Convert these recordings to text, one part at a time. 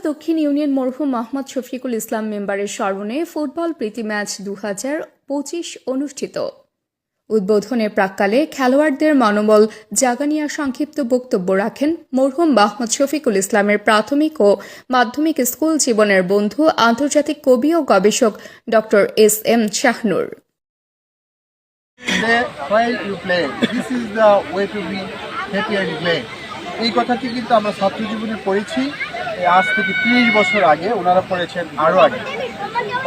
দক্ষিণ ইউনিয়ন মরহুম মোহাম্মদ শফিকুল ইসলাম মেম্বারের স্মরণে ফুটবল প্রীতি ম্যাচ 2025 অনুষ্ঠিত। উদ্বোধনের প্রাক্কালে খেলোয়াড়দের মনোবল জাগানিয়া সংক্ষিপ্ত বক্তব্য রাখেন মরহুম মোহাম্মদ শফিকুল ইসলামের প্রাথমিক ও মাধ্যমিক স্কুল জীবনের বন্ধু আন্তর্জাতিক কবি ও গবেষক ডক্টর SM শাহনুর। এই কথাটি কিন্তু আমরা ছাত্র জীবনে পড়েছি আজ থেকে 30 বছর আগে, ওনারা পড়েছেন আরো আগে।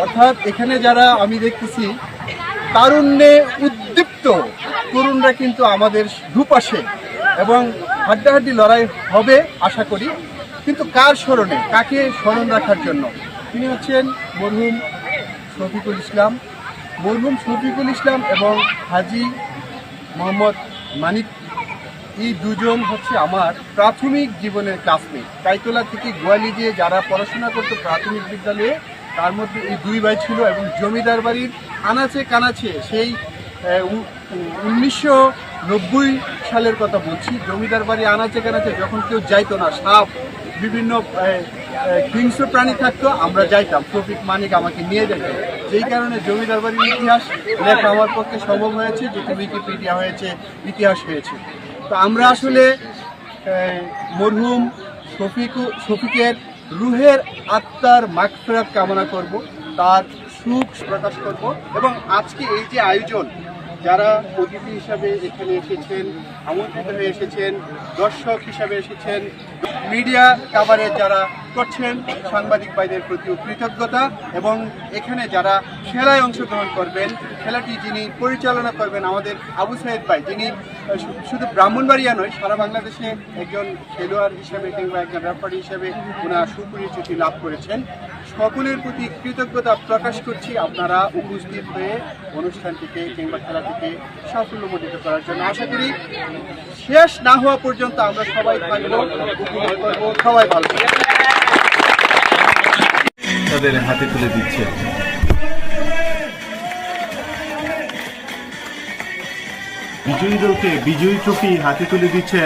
অর্থাৎ এখানে যারা আমি দেখতেছি তারুণ্যে উদ্দীপ্ত তরুণরা কিন্তু আমাদের দুপাশে, এবং হাড্ডাহাড্ডি লড়াই হবে আশা করি। কিন্তু কার স্মরণে, কাকে স্মরণ রাখার জন্য? তিনি হচ্ছেন মরহুম শফিকুল ইসলাম। মরহুম শফিকুল ইসলাম এবং হাজী মোহাম্মদ মানিক, এই দুজন হচ্ছে আমার প্রাথমিক জীবনের ক্লাসমেট। কাইতলা থেকে গোয়ালি দিয়ে যারা পড়াশোনা করতো প্রাথমিক বিদ্যালয়ে, তার মধ্যে এই দুই ভাই ছিল। এবং জমিদার বাড়ির আনাচে কানাচে, সেই 1990 সালের কথা বলছি, জমিদার বাড়ি আনাচে কানাচে যখন কেউ যাইতো না, সাপ বিভিন্ন হিংস্র প্রাণী থাকতো, আমরা যাইতাম, শফিক মানিক আমাকে নিয়ে যেত। যেই কারণে জমিদার বাড়ির ইতিহাস লেখা আমার পক্ষে সম্ভব হয়েছে, যেটি উইকিপিডিয়া হয়েছে, ইতিহাস হয়েছে। তো আমরা আসলে মরহুম শফিকের রুহের আত্মার মাগফিরাত কামনা করব, তার সুখ প্রকাশ করব। এবং আজকে এই যে আয়োজন, যারা অতিথি হিসাবে এখানে এসেছেন, আমন্ত্রিত হয়ে এসেছেন, দর্শক হিসাবে এসেছেন, মিডিয়া কাভারেজ যারা করছেন, সাংবাদিক ভাইদের প্রতিও কৃতজ্ঞতা। এবং এখানে যারা খেলায় অংশগ্রহণ করবেন, খেলাটি যিনি পরিচালনা করবেন আমাদের আবু সাইদ ভাই, যিনি শুধু ব্রাহ্মণবাড়িয়া নয়, সারা বাংলাদেশে একজন খেলোয়াড় হিসেবে কিংবা একজন রেফারি হিসেবে ওনার সুপরিচিতি লাভ করেছেন। সকলের প্রতি কৃতজ্ঞতা প্রকাশ করছি, আপনারা উপস্থিত হয়ে অনুষ্ঠানটিকে কিংবা খেলাটিকে সাফল্যমণ্ডিত করার জন্য। আশা করি শেষ না হওয়া পর্যন্ত আমরা সবাই থাকবো, উপভোগ করবো, সবাই ভালো থাকবো। তাদের হাতে তুলে দিচ্ছে বিজয়ী দলকে বিজয়ী ট্রফি হাতে তুলে দিচ্ছে।